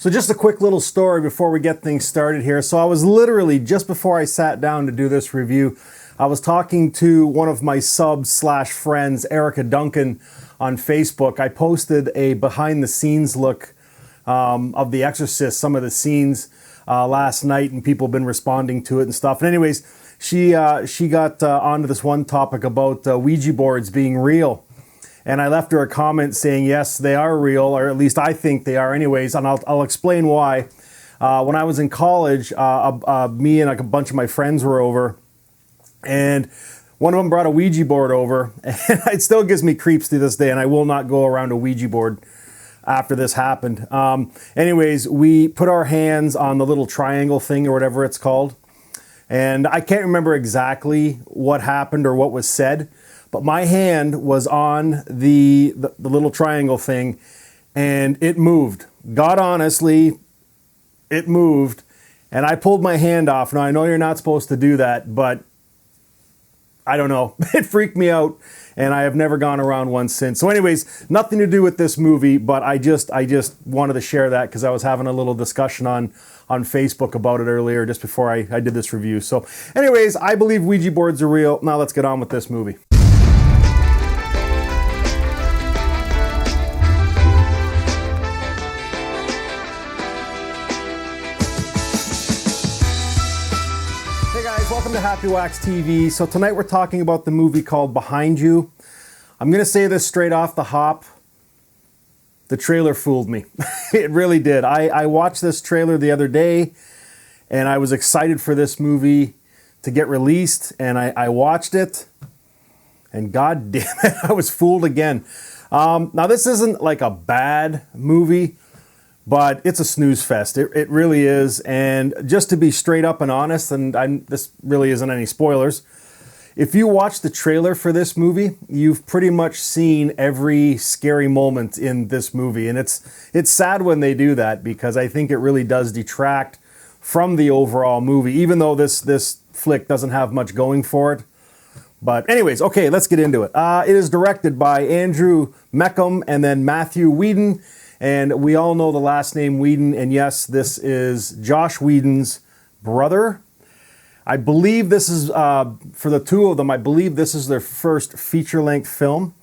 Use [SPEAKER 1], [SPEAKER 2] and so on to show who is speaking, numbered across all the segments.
[SPEAKER 1] So just a quick little story before we get things started here. So I was literally, just before I sat down to do this review, I was talking to one of my subs/friends, Erica Duncan, on Facebook. I posted a behind the scenes look of The Exorcist, some of the scenes last night, and people have been responding to it and stuff. And anyways, she got onto this one topic about Ouija boards being real. And I left her a comment saying, yes, they are real, or at least I think they are anyways, and I'll explain why. When I was in college, me and like a bunch of my friends were over, and one of them brought a Ouija board over, and it still gives me creeps to this day, and I will not go around a Ouija board after this happened. Anyways, we put our hands on the little triangle thing or whatever it's called, and I can't remember exactly what happened or what was said, but my hand was on the little triangle thing, and it moved. God honestly, it moved, and I pulled my hand off. Now, I know you're not supposed to do that, but I don't know. It freaked me out, and I have never gone around one since. So anyways, nothing to do with this movie, but I just wanted to share that because I was having a little discussion on Facebook about it earlier, just before I did this review. So anyways, I believe Ouija boards are real. Now let's get on with this movie. Welcome to Happywax TV. So tonight we're talking about the movie called Behind You. I'm going to say this straight off the hop. The trailer fooled me. It really did. I watched this trailer the other day, and I was excited for this movie to get released, and I watched it, and god damn it, I was fooled again. Now this isn't like a bad movie, but it's a snooze fest. It really is. And just to be straight up and honest, and this really isn't any spoilers, if you watch the trailer for this movie, you've pretty much seen every scary moment in this movie. And it's sad when they do that, because I think it really does detract from the overall movie, even though this flick doesn't have much going for it. But anyways, okay, let's get into it. It is directed by Andrew Meckham and then Matthew Whedon. And we all know the last name Whedon, and yes, this is Josh Whedon's brother. I believe this is, for the two of them, I believe this is their first feature-length film.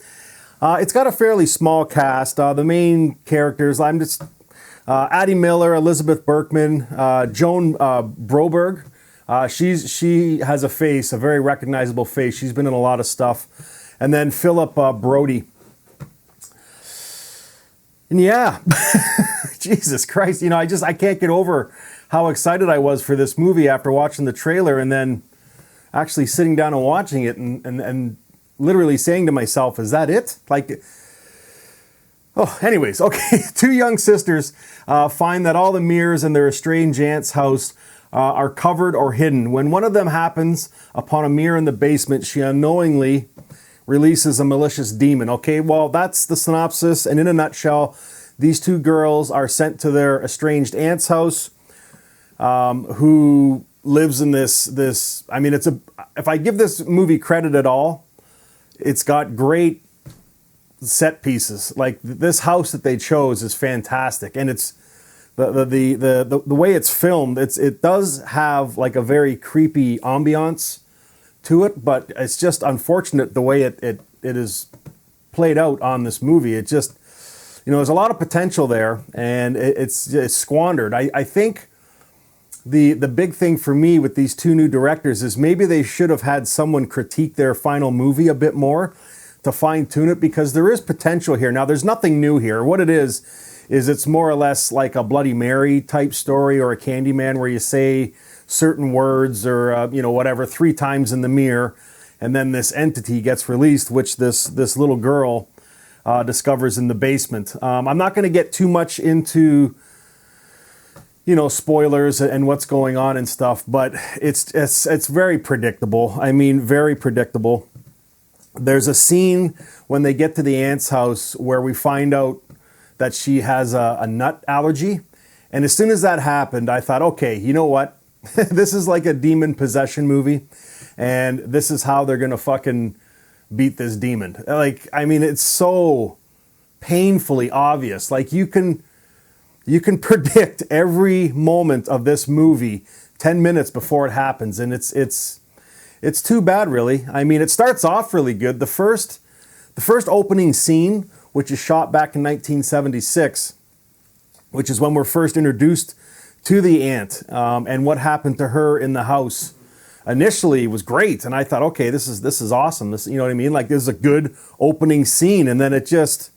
[SPEAKER 1] It's got a fairly small cast. The main characters, Addie Miller, Elizabeth Berkman, Joan Broberg. She has a face, a very recognizable face. She's been in a lot of stuff. And then Philip Brody. And yeah, Jesus Christ, I can't get over how excited I was for this movie after watching the trailer and then actually sitting down and watching it and literally saying to myself, is that it? Anyways, okay. Two young sisters find that all the mirrors in their estranged aunt's house are covered or hidden. When one of them happens upon a mirror in the basement, she unknowingly releases a malicious demon. Okay, well, that's the synopsis, and in a nutshell, these two girls are sent to their estranged aunt's house, who lives in this. If I give this movie credit at all, it's got great set pieces. Like, this house that they chose is fantastic, and it's the way it's filmed. It does have like a very creepy ambiance to it, but it's just unfortunate the way it is played out on this movie. It just, there's a lot of potential there, and it's squandered. I think the big thing for me with these two new directors is maybe they should have had someone critique their final movie a bit more to fine tune it, because there is potential here. Now, there's nothing new here. What it is it's more or less like a Bloody Mary type story or a Candyman, where you say certain words or whatever 3 times in the mirror, and then this entity gets released, which this little girl discovers in the basement. I'm not going to get too much into spoilers and what's going on and stuff, but it's very predictable. I mean, very predictable. There's a scene when they get to the aunt's house where we find out that she has a nut allergy, and as soon as that happened, I thought, okay, you know what? This is like a demon possession movie, and this is how they're gonna fucking beat this demon. It's so painfully obvious. Like, you can you can predict every moment of this movie 10 minutes before it happens, and it's too bad, really. I mean, it starts off really good. The first opening scene, which is shot back in 1976, which is when we're first introduced to the aunt, and what happened to her in the house initially was great. And I thought, okay, this is awesome. This, you know what I mean? Like, this is a good opening scene, and then it just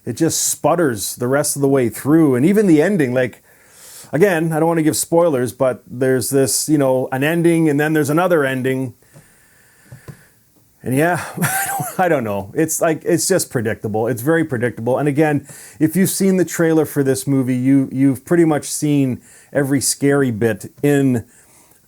[SPEAKER 1] sputters the rest of the way through. And even the ending, like, again, I don't want to give spoilers, but there's this, you know, an ending, and then there's another ending. And yeah, I don't know. It's like, it's just predictable. It's very predictable. And again, if you've seen the trailer for this movie, you've pretty much seen every scary bit in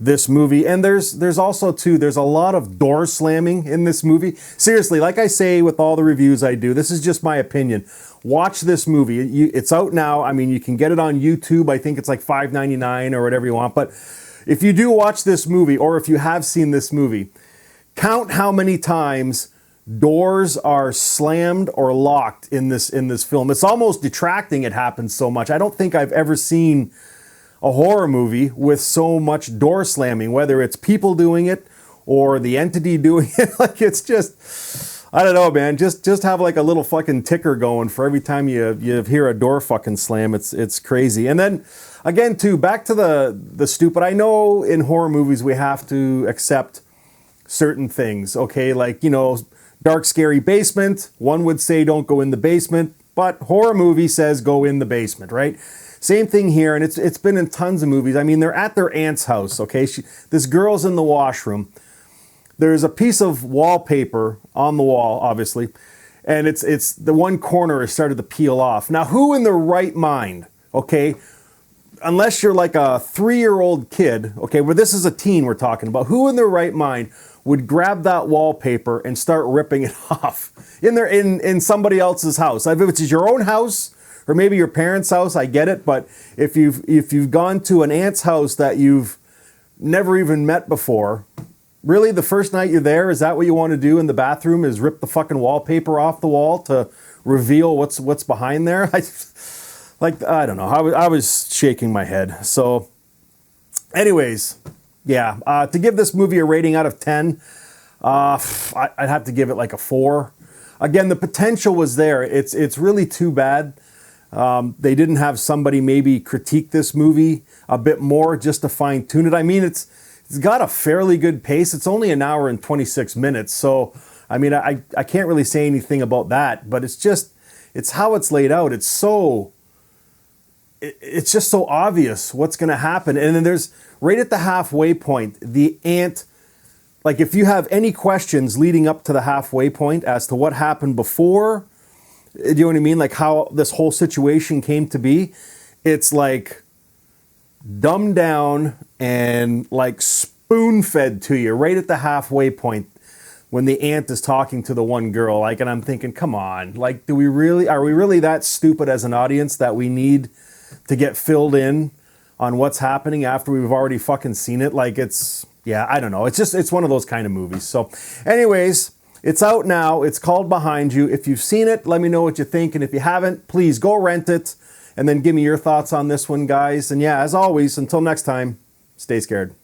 [SPEAKER 1] this movie. And there's also too, there's a lot of door slamming in this movie. Seriously, like I say with all the reviews I do, this is just my opinion. Watch this movie. It's out now. I mean, you can get it on YouTube. I think it's like $5.99 or whatever you want. But if you do watch this movie, or if you have seen this movie, count how many times doors are slammed or locked in this film. It's almost detracting. It happens so much. I don't think I've ever seen a horror movie with so much door slamming, whether it's people doing it or the entity doing it. Like, it's just, I don't know, man. Just have like a little fucking ticker going for every time you hear a door fucking slam. It's crazy. And then again, too, back to the stupid. I know in horror movies we have to accept certain things, okay? Like, you know, dark, scary basement. One would say don't go in the basement, but horror movie says go in the basement, right? Same thing here, and it's been in tons of movies. I mean, they're at their aunt's house, okay? This girl's in the washroom. There's a piece of wallpaper on the wall, obviously, and it's the one corner has started to peel off. Now, who in their right mind, okay, unless you're like a 3-year-old kid, okay, well, this is a teen we're talking about, who in their right mind would grab that wallpaper and start ripping it off in somebody else's house? If it's your own house, or maybe your parents' house, I get it, but if you've gone to an aunt's house that you've never even met before, really, the first night you're there, is that what you want to do in the bathroom, is rip the fucking wallpaper off the wall to reveal what's behind there? I don't know. I was shaking my head. So anyways, yeah, to give this movie a rating out of 10, I'd have to give it like a 4. Again, the potential was there. It's really too bad they didn't have somebody maybe critique this movie a bit more just to fine tune it. I mean, it's got a fairly good pace. It's only an hour and 26 minutes. So, I mean, I can't really say anything about that, but it's how it's laid out. It's just so obvious what's going to happen. And then there's, right at the halfway point, the aunt, like, if you have any questions leading up to the halfway point as to what happened before, do you know what I mean? Like, how this whole situation came to be, it's like dumbed down and like spoon-fed to you right at the halfway point when the aunt is talking to the one girl. Like, and I'm thinking, come on, like, are we really that stupid as an audience that we need to get filled in on what's happening after we've already fucking seen it? Like, yeah, I don't know. It's one of those kind of movies. So anyways, it's out now. It's called Behind You. If you've seen it, let me know what you think. And if you haven't, please go rent it and then give me your thoughts on this one, guys. And yeah, as always, until next time, stay scared.